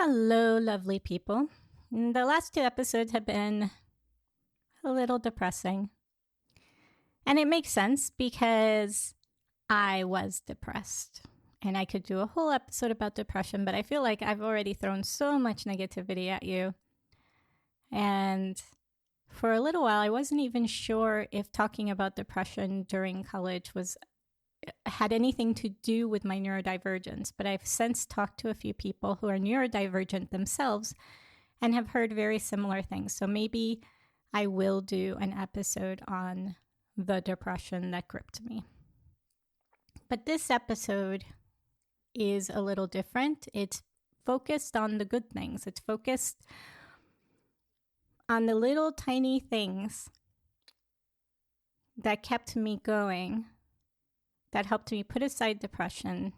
Hello, lovely people. The last two episodes have been a little depressing. And it makes sense because I was depressed. And I could do a whole episode about depression, but I feel like I've already thrown so much negativity at you. And for a little while, I wasn't even sure if talking about depression during college had anything to do with my neurodivergence, but I've since talked to a few people who are neurodivergent themselves and have heard very similar things. So maybe I will do an episode on the depression that gripped me. But this episode is a little different. It's focused on the good things. It's focused on the little tiny things that kept me going, that helped me put aside depression,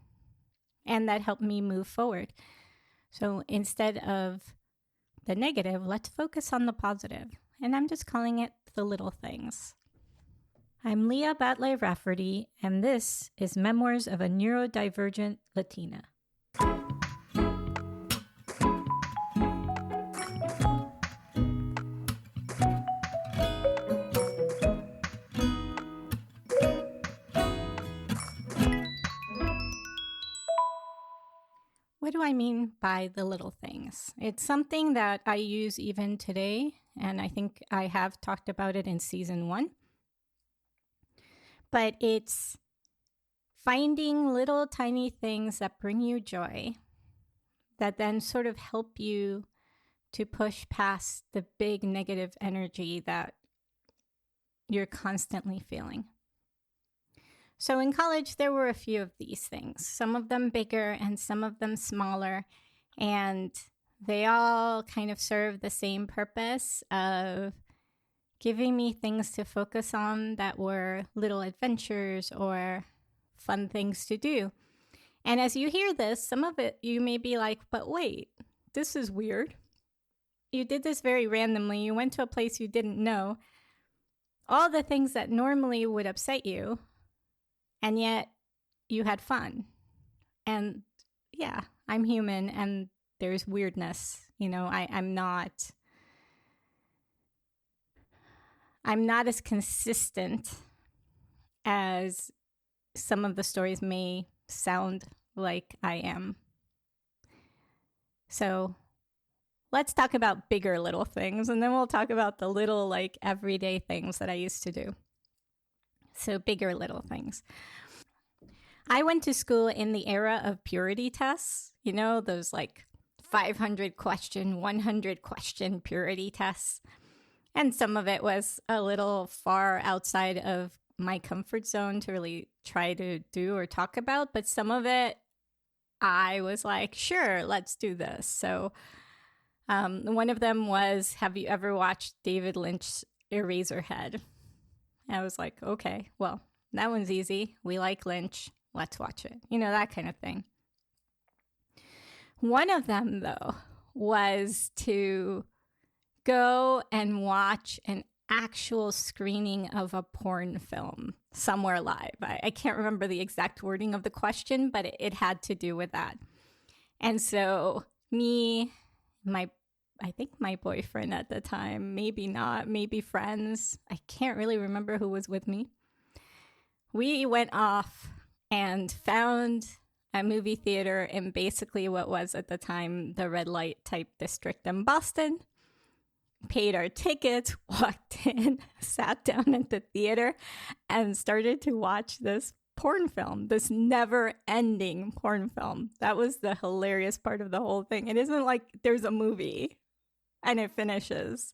and that helped me move forward. So instead of the negative, let's focus on the positive. And I'm just calling it the little things. I'm Leah Batlle-Rafferty, and this is Memoirs of a Neurodivergent Latina. What do I mean by the little things? It's something that I use even today, and I think I have talked about it in season 1. But it's finding little tiny things that bring you joy, that then sort of help you to push past the big negative energy that you're constantly feeling. So in college, there were a few of these things, some of them bigger and some of them smaller, and they all kind of serve the same purpose of giving me things to focus on that were little adventures or fun things to do. And as you hear this, some of it you may be like, but wait, this is weird. You did this very randomly. You went to a place you didn't know. All the things that normally would upset you, and yet you had fun. And yeah, I'm human and there's weirdness. You know, I'm not as consistent as some of the stories may sound like I am. So let's talk about bigger little things, and then we'll talk about the little, like, everyday things that I used to do. So bigger little things. I went to school in the era of purity tests, you know, those like 500 question, 100 question purity tests. And some of it was a little far outside of my comfort zone to really try to do or talk about. But some of it, I was like, sure, let's do this. So one of them was, have you ever watched David Lynch's Eraserhead? I was like, okay, well, that one's easy. We like Lynch. Let's watch it. You know, that kind of thing. One of them, though, was to go and watch an actual screening of a porn film somewhere live. I can't remember the exact wording of the question, but it had to do with that. And so me, I think my boyfriend at the time, maybe not, maybe friends, I can't really remember who was with me. We went off and found a movie theater in basically what was at the time the red light type district in Boston, paid our tickets, walked in, sat down at the theater, and started to watch this porn film, this never-ending porn film. That was the hilarious part of the whole thing. It isn't like there's a movie and it finishes.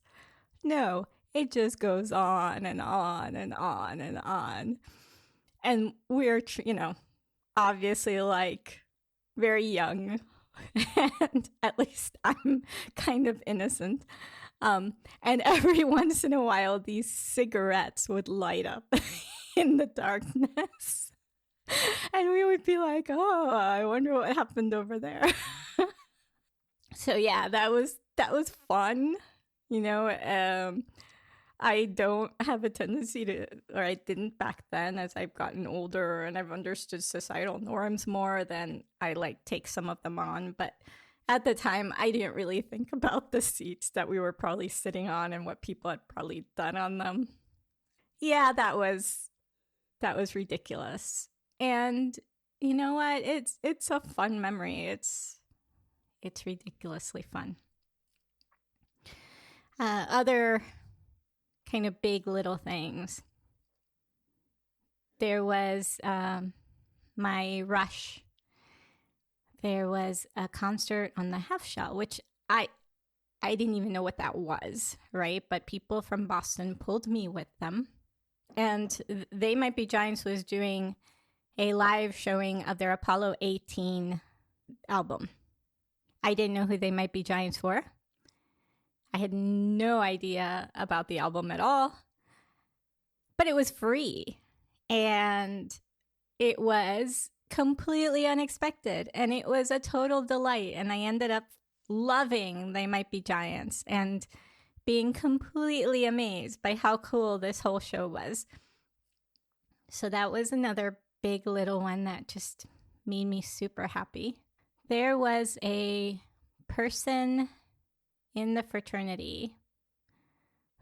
No, it just goes on and on and on and on. And we're, obviously like very young, and at least I'm kind of innocent. And every once in a while, these cigarettes would light up in the darkness. And we would be like, oh, I wonder what happened over there. So yeah, that was fun. I don't have a tendency to, or I didn't back then, as I've gotten older and I've understood societal norms more, than I take some of them on. But At the time, I didn't really think about the seats that we were probably sitting on and what people had probably done on them. Yeah, that was ridiculous. And you know what? It's a fun memory. It's ridiculously fun. Other kind of big little things. There was my Rush. There was a concert on the Half Shell, which I didn't even know what that was, right? But people from Boston pulled me with them. And They Might Be Giants was doing a live showing of their Apollo 18 album. I didn't know who They Might Be Giants were. I had no idea about the album at all. But it was free. And it was completely unexpected. And it was a total delight. And I ended up loving They Might Be Giants and being completely amazed by how cool this whole show was. So that was another big little one that just made me super happy. There was a person in the fraternity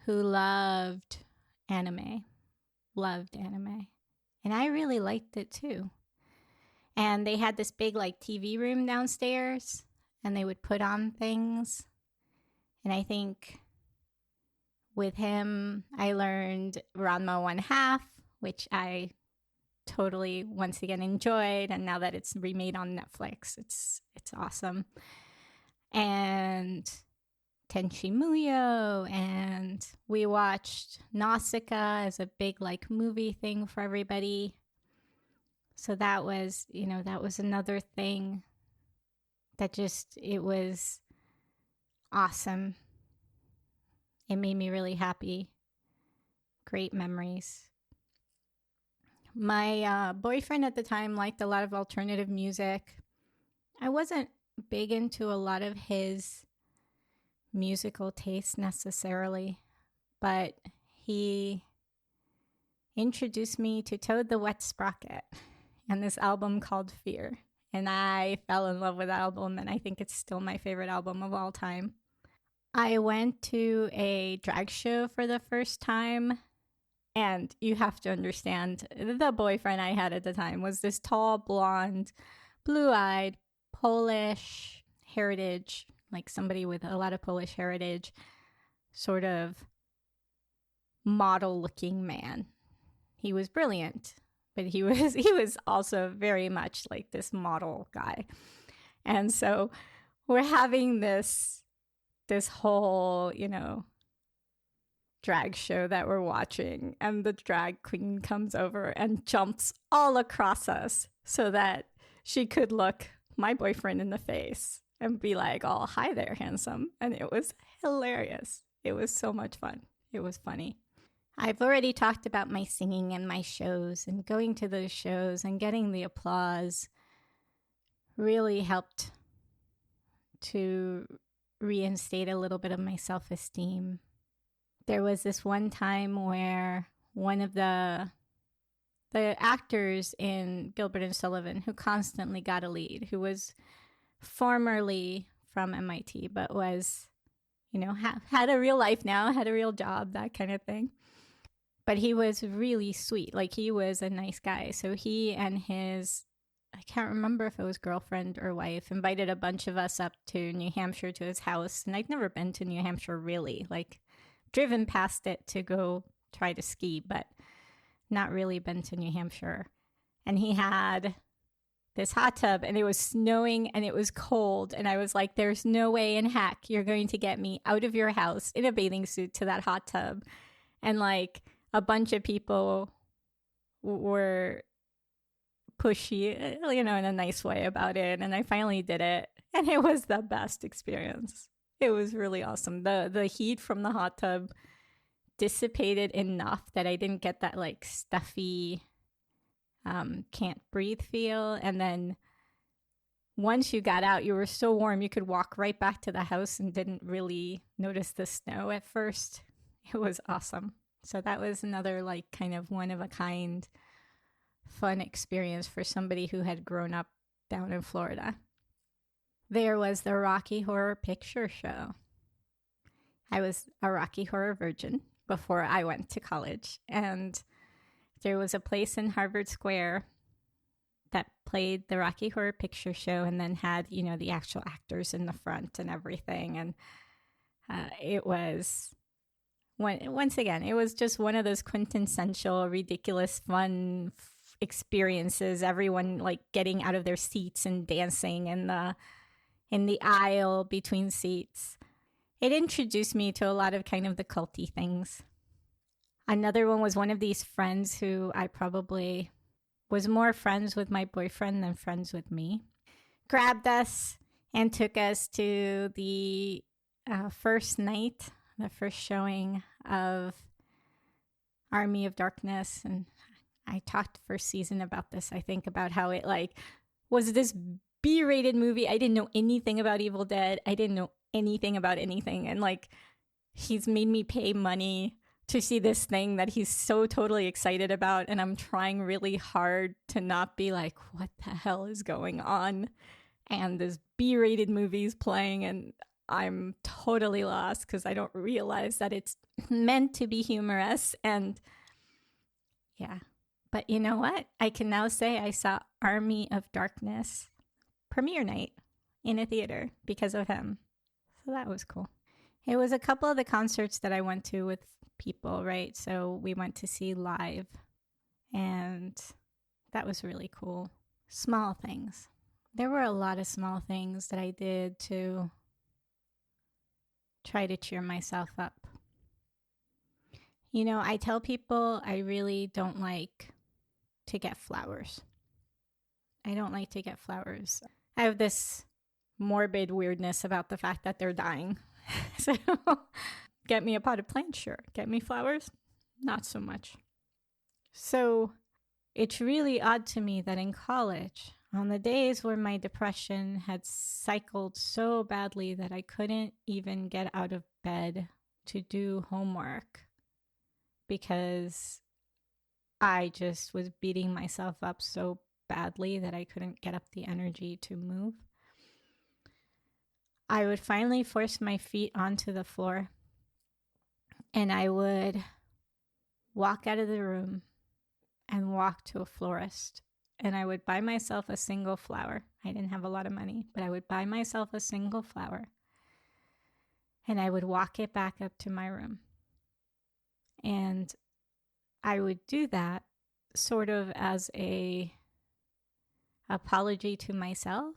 who loved anime. And I really liked it too. And they had this big like TV room downstairs and they would put on things. And I think with him, I learned Ranma 1/2, which I totally once again enjoyed. And now that it's remade on Netflix, it's awesome. And Tenchi Muyo, and we watched Nausicaa as a big like movie thing for everybody. So that was another thing that it was awesome. It made me really happy. Great memories. My boyfriend at the time liked a lot of alternative music. I wasn't big into a lot of his musical taste necessarily, but he introduced me to Toad the Wet Sprocket and this album called Fear. And I fell in love with that album, and I think it's still my favorite album of all time. I went to a drag show for the first time, and you have to understand, the boyfriend I had at the time was this tall, blonde, blue-eyed, Polish heritage, like somebody with a lot of Polish heritage, sort of model-looking man. He was brilliant, but he was also very much like this model guy. And so we're having this whole, drag show that we're watching, and the drag queen comes over and jumps all across us so that she could look my boyfriend in the face and be like, "Oh, hi there, handsome." And it was hilarious. It was so much fun. It was funny. I've already talked about my singing and my shows, and going to those shows and getting the applause really helped to reinstate a little bit of my self-esteem. There was this one time where one of the actors in Gilbert and Sullivan, who constantly got a lead, who was formerly from MIT, but was, had a real life now, had a real job, that kind of thing. But he was really sweet. Like, he was a nice guy. So he and his, I can't remember if it was girlfriend or wife, invited a bunch of us up to New Hampshire to his house. And I'd never been to New Hampshire, really. Like, driven past it to go try to ski, but not really been to New Hampshire. And he had this hot tub, and it was snowing and it was cold. And I was like, there's no way in heck you're going to get me out of your house in a bathing suit to that hot tub. And like, a bunch of people were pushy, in a nice way about it. And I finally did it. And it was the best experience. It was really awesome. The heat from the hot tub dissipated enough that I didn't get that like stuffy, can't breathe feel. And then once you got out, you were so warm you could walk right back to the house and didn't really notice the snow at first. It was awesome. So that was another like kind of one of a kind fun experience for somebody who had grown up down in Florida. there was the Rocky Horror Picture Show. I was a Rocky Horror virgin before I went to college. And there was a place in Harvard Square that played the Rocky Horror Picture Show and then had, the actual actors in the front and everything. And it was, once again, it was just one of those quintessential, ridiculous, fun experiences. Everyone like getting out of their seats and dancing in the aisle between seats. It introduced me to a lot of kind of the culty things. Another one was one of these friends who I probably was more friends with my boyfriend than friends with me, grabbed us and took us to the first night, the first showing of Army of Darkness. And I talked first season about this, I think, about how it was this B-rated movie. I didn't know anything about Evil Dead. I didn't know anything about anything. And he's made me pay money to see this thing that he's so totally excited about. And I'm trying really hard to not be like, what the hell is going on? And this B-rated movie's playing and I'm totally lost because I don't realize that it's meant to be humorous. And yeah, but you know what? I can now say I saw Army of Darkness premiere night in a theater because of him. So that was cool. It was a couple of the concerts that I went to with people, right? So we went to see live and that was really cool. Small things. There were a lot of small things that I did to try to cheer myself up. I tell people I really don't like to get flowers. I don't like to get flowers. I have this morbid weirdness about the fact that they're dying. So get me a potted plant, sure. Get me flowers, not so much. So it's really odd to me that in college, on the days where my depression had cycled so badly that I couldn't even get out of bed to do homework because I just was beating myself up so badly that I couldn't get up the energy to move, I would finally force my feet onto the floor and I would walk out of the room and walk to a florist. And I would buy myself a single flower. I didn't have a lot of money, but I would buy myself a single flower. And I would walk it back up to my room. And I would do that sort of as a apology to myself,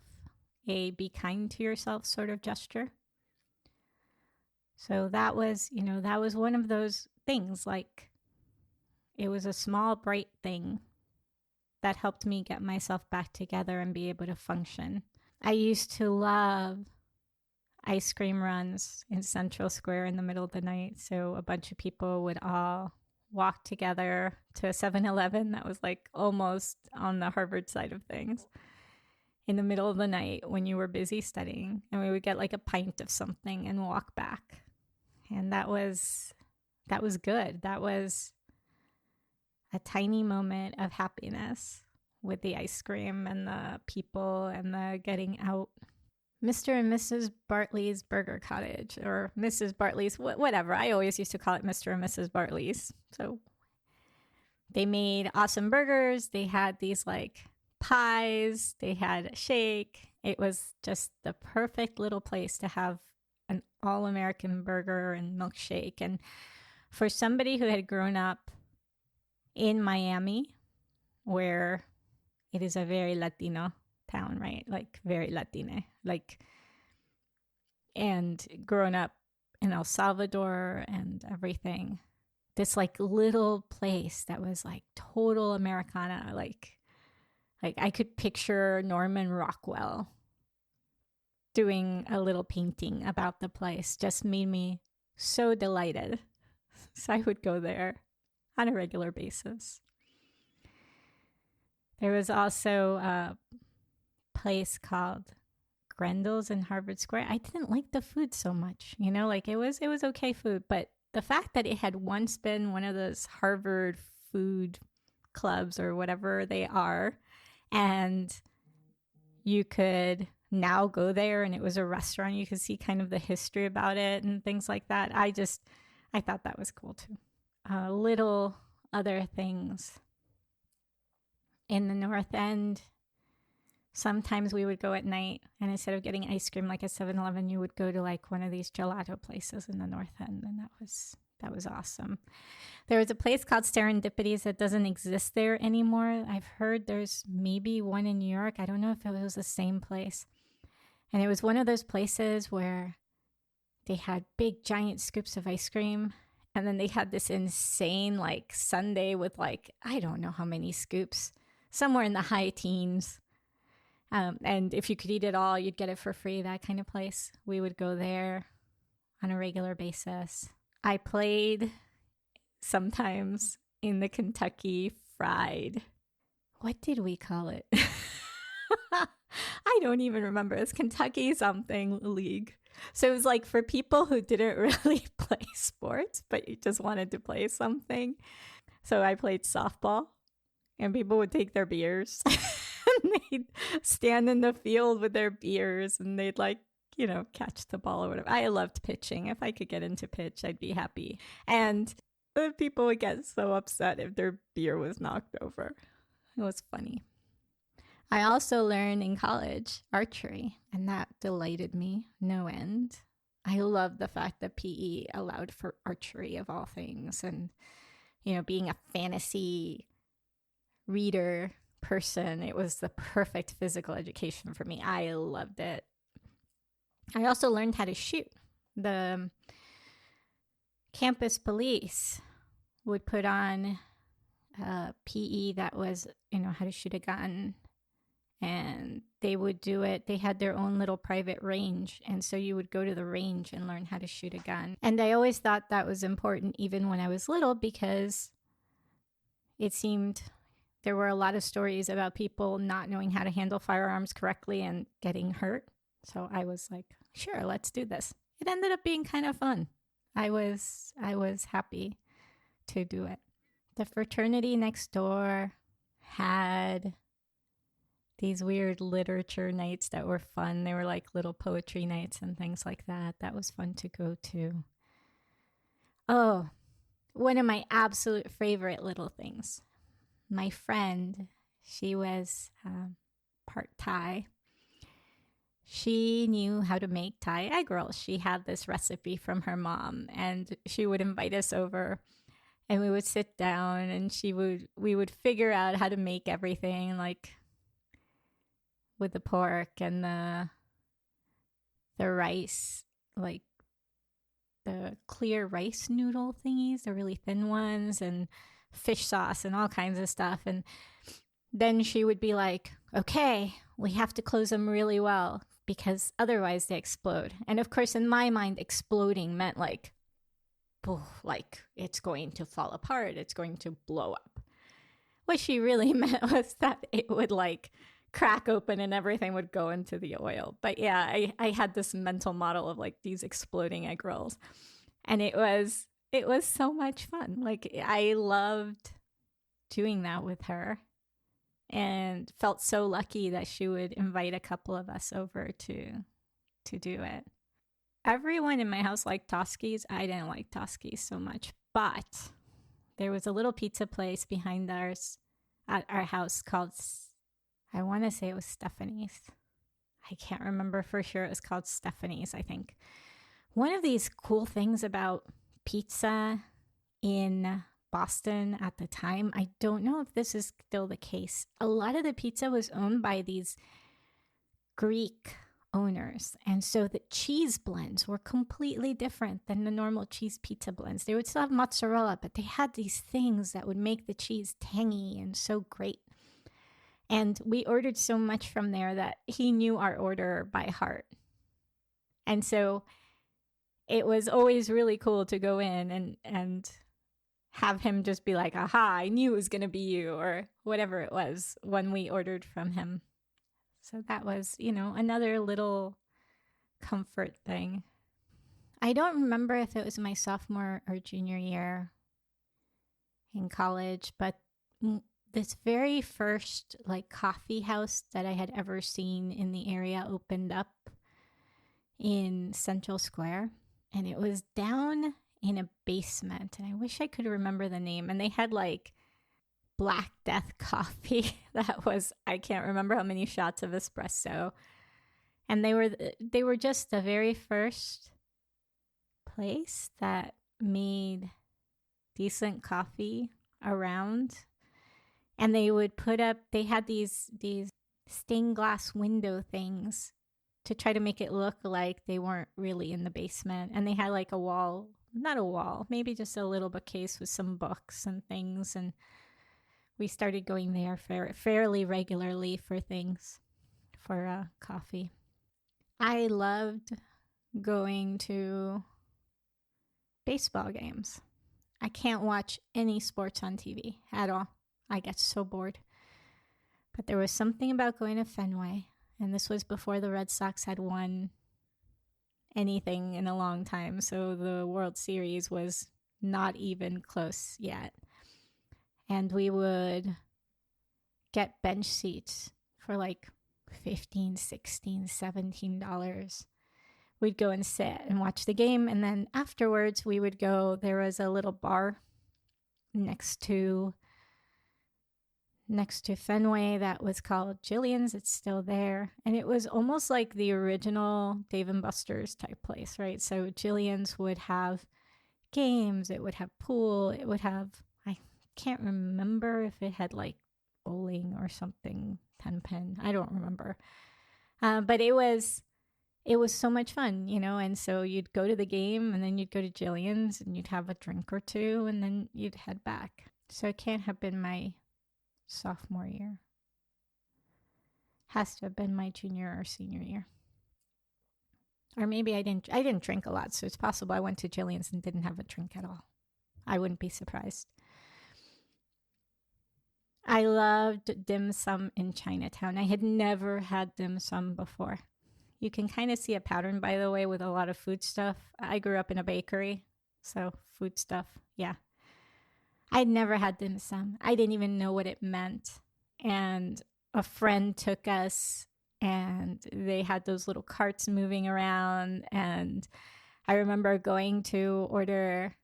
a be kind to yourself sort of gesture. So that was, that was one of those things, it was a small, bright thing that helped me get myself back together and be able to function. I used to love ice cream runs in Central Square in the middle of the night. So a bunch of people would all walk together to a 7-Eleven that was almost on the Harvard side of things in the middle of the night when you were busy studying. And we would get a pint of something and walk back. And that was good. That was a tiny moment of happiness with the ice cream and the people and the getting out. Mr. and Mrs. Bartley's Burger Cottage, or Mrs. Bartley's, whatever. I always used to call it Mr. and Mrs. Bartley's. So they made awesome burgers. They had these pies. They had a shake. It was just the perfect little place to have an all-American burger and milkshake. And for somebody who had grown up in Miami, where it is a very Latino town, right? Very Latina, and grown up in El Salvador and everything. This little place that was total Americana, I could picture Norman Rockwell doing a little painting about the place. Just made me so delighted. So I would go there on a regular basis. There was also a place called Grendel's in Harvard Square. I didn't like the food so much, it was okay food, but the fact that it had once been one of those Harvard food clubs or whatever they are, and you could now go there, and it was a restaurant. You could see kind of the history about it and things like that. I thought that was cool too. Little other things. In the North End, sometimes we would go at night, and instead of getting ice cream like at 7-Eleven, you would go to like one of these gelato places in the North End, and that was awesome. There was a place called Serendipities that doesn't exist there anymore. I've heard there's maybe one in New York. I don't know if it was the same place. And it was one of those places where they had big giant scoops of ice cream, and then they had this insane like sundae with like, I don't know how many scoops, somewhere in the high teens. And if you could eat it all, you'd get it for free, that kind of place. We would go there on a regular basis. I played sometimes in the Kentucky Fried. What did we call it? I don't even remember. It's Kentucky something league. So it was like for people who didn't really play sports, but you just wanted to play something. So I played softball, and people would take their beers and they'd stand in the field with their beers, and they'd like, catch the ball or whatever. I loved pitching. If I could get into pitch, I'd be happy. And the people would get so upset if their beer was knocked over. It was funny. I also learned in college archery, and that delighted me no end. I love the fact that PE allowed for archery of all things. And, being a fantasy reader person, it was the perfect physical education for me. I loved it. I also learned how to shoot. The campus police would put on PE that was, how to shoot a gun. And they would do it. They had their own little private range. And so you would go to the range and learn how to shoot a gun. And I always thought that was important, even when I was little, because it seemed there were a lot of stories about people not knowing how to handle firearms correctly and getting hurt. So I was like, sure, let's do this. It ended up being kind of fun. I was happy to do it. The fraternity next door had these weird literature nights that were fun. They were like little poetry nights and things like that. That was fun to go to. Oh, one of my absolute favorite little things. My friend, she was part Thai. She knew how to make Thai egg rolls. She had this recipe from her mom, and she would invite us over, and we would sit down, and we would figure out how to make everything, like with the pork and the rice, like the clear rice noodle thingies, the really thin ones, and fish sauce and all kinds of stuff. And then she would be like, okay, we have to close them really well because otherwise they explode. And of course, in my mind, exploding meant like it's going to fall apart. It's going to blow up. What she really meant was that it would like crack open and everything would go into the oil. But yeah, I had this mental model of like these exploding egg rolls, and it was so much fun. Like I loved doing that with her, and felt so lucky that she would invite a couple of us over to do it. Everyone in my house liked Toskies. I didn't like Toskies so much, but there was a little pizza place behind ours at our house called, I want to say it was Stephanie's. I can't remember for sure. It was called Stephanie's, I think. One of these cool things about pizza in Boston at the time, I don't know if this is still the case. A lot of the pizza was owned by these Greek owners. And so the cheese blends were completely different than the normal cheese pizza blends. They would still have mozzarella, but they had these things that would make the cheese tangy and so great. And we ordered so much from there that he knew our order by heart. And so it was always really cool to go in and have him just be like, aha, I knew it was going to be you, or whatever it was when we ordered from him. So that was, another little comfort thing. I don't remember if it was my sophomore or junior year in college, but this very first like coffee house that I had ever seen in the area opened up in Central Square, and it was down in a basement, and I wish I could remember the name. And they had like Black Death coffee that was, I can't remember how many shots of espresso. And they were just the very first place that made decent coffee around. And they would they had these stained glass window things to try to make it look like they weren't really in the basement. And they had like a wall, not a wall, maybe just a little bookcase with some books and things. And we started going there fairly regularly for things, for coffee. I loved going to baseball games. I can't watch any sports on TV at all. I get so bored. But there was something about going to Fenway, and this was before the Red Sox had won anything in a long time, so the World Series was not even close yet. And we would get bench seats for like $15, $16, $17. We'd go and sit and watch the game, and then afterwards we would go, there was a little bar next to Fenway that was called Jillian's. It's still there, and it was almost like the original Dave & Buster's type place, right? So Jillian's would have games, it would have pool, it would have, I can't remember if it had like bowling or something, 10-pin, I don't remember, but it was so much fun, you know. And so you'd go to the game, and then you'd go to Jillian's, and you'd have a drink or two, and then you'd head back. So it can't have been my sophomore year. Has to have been my junior or senior year. Or maybe I didn't drink a lot, so it's possible I went to Jillian's and didn't have a drink at all. I wouldn't be surprised. I loved dim sum in Chinatown. I had never had dim sum before. You can kind of see a pattern, by the way, with a lot of food stuff. I grew up in a bakery, so food stuff, yeah. I'd never had dim sum. I didn't even know what it meant. And a friend took us, and they had those little carts moving around. And I remember going to order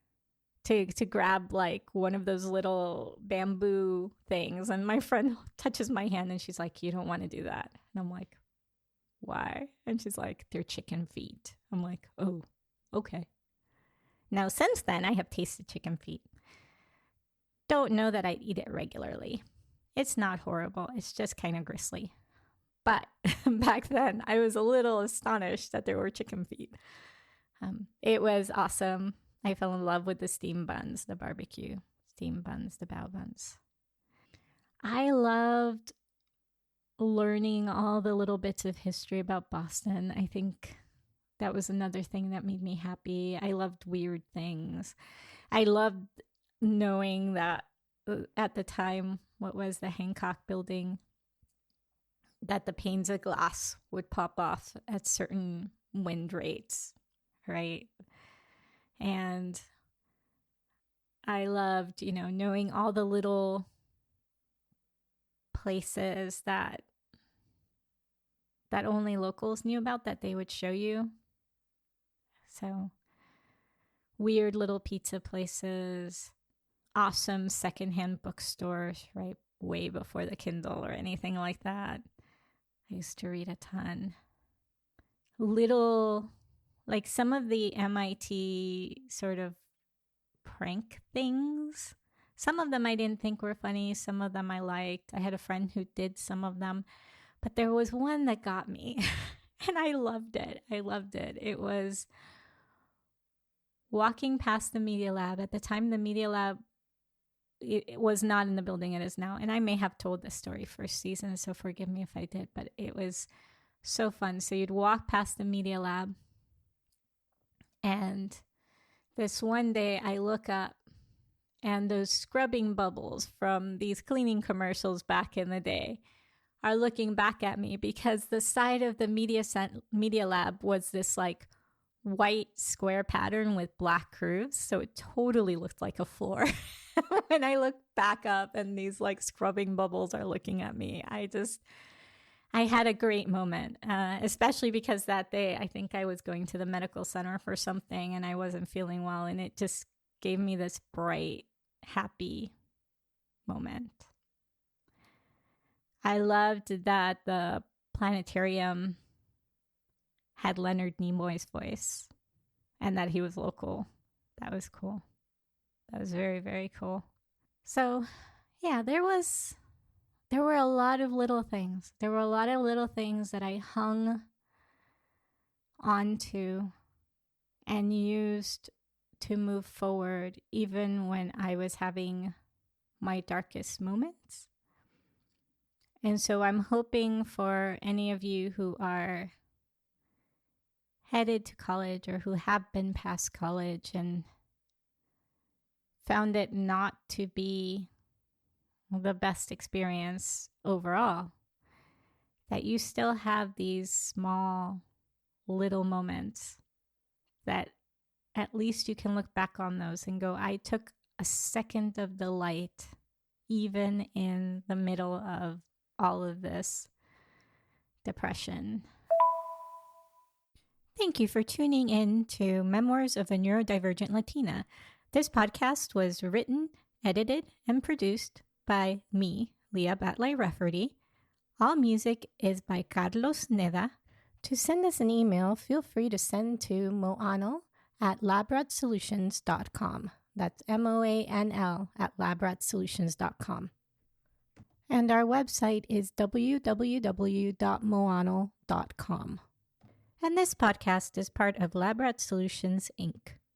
to grab like one of those little bamboo things. And my friend touches my hand, and she's like, "You don't want to do that." And I'm like, "Why?" And she's like, "They're chicken feet." I'm like, "Oh, okay." Now, since then, I have tasted chicken feet. Don't know that I'd eat it regularly. It's not horrible. It's just kind of gristly. But back then, I was a little astonished that there were chicken feet. It was awesome. I fell in love with the steam buns, the barbecue steam buns, the bao buns. I loved learning all the little bits of history about Boston. I think that was another thing that made me happy. I loved weird things. I loved knowing that at the time, what was the Hancock building, that the panes of glass would pop off at certain wind rates, right? And I loved, you know, knowing all the little places that only locals knew about, that they would show you. So weird little pizza places, awesome secondhand bookstores, right? Way before the Kindle or anything like that. I used to read a ton. Little, like some of the MIT sort of prank things. Some of them I didn't think were funny. Some of them I liked. I had a friend who did some of them. But there was one that got me. And I loved it. It was walking past the Media Lab. At the time, the Media Lab, it was not in the building it is now. And I may have told this story first season, so forgive me if I did. But it was so fun. So you'd walk past the Media Lab. And this one day I look up, and those scrubbing bubbles from these cleaning commercials back in the day are looking back at me, because the side of the Media Lab was this like white square pattern with black grooves. So it totally looked like a floor. when I look back up and these like scrubbing bubbles are looking at me, I had a great moment, especially because that day I think I was going to the medical center for something and I wasn't feeling well. And it just gave me this bright, happy moment. I loved that the planetarium had Leonard Nimoy's voice and that he was local. That was cool. That was very, very cool. So, yeah, there were a lot of little things. There were a lot of little things that I hung onto and used to move forward even when I was having my darkest moments. And so I'm hoping for any of you who are headed to college or who have been past college and found it not to be the best experience overall, that you still have these small little moments that at least you can look back on those and go, I took a second of delight even in the middle of all of this depression. Thank you for tuning in to Memoirs of a Neurodivergent Latina. This podcast was written, edited, and produced by me, Leah Batlle-Rafferty. All music is by Carlos Neda. To send us an email, feel free to send to moanl@labradsolutions.com. That's MOANL@labradsolutions.com. And our website is www.moanl.com. And this podcast is part of Labrad Solutions, Inc.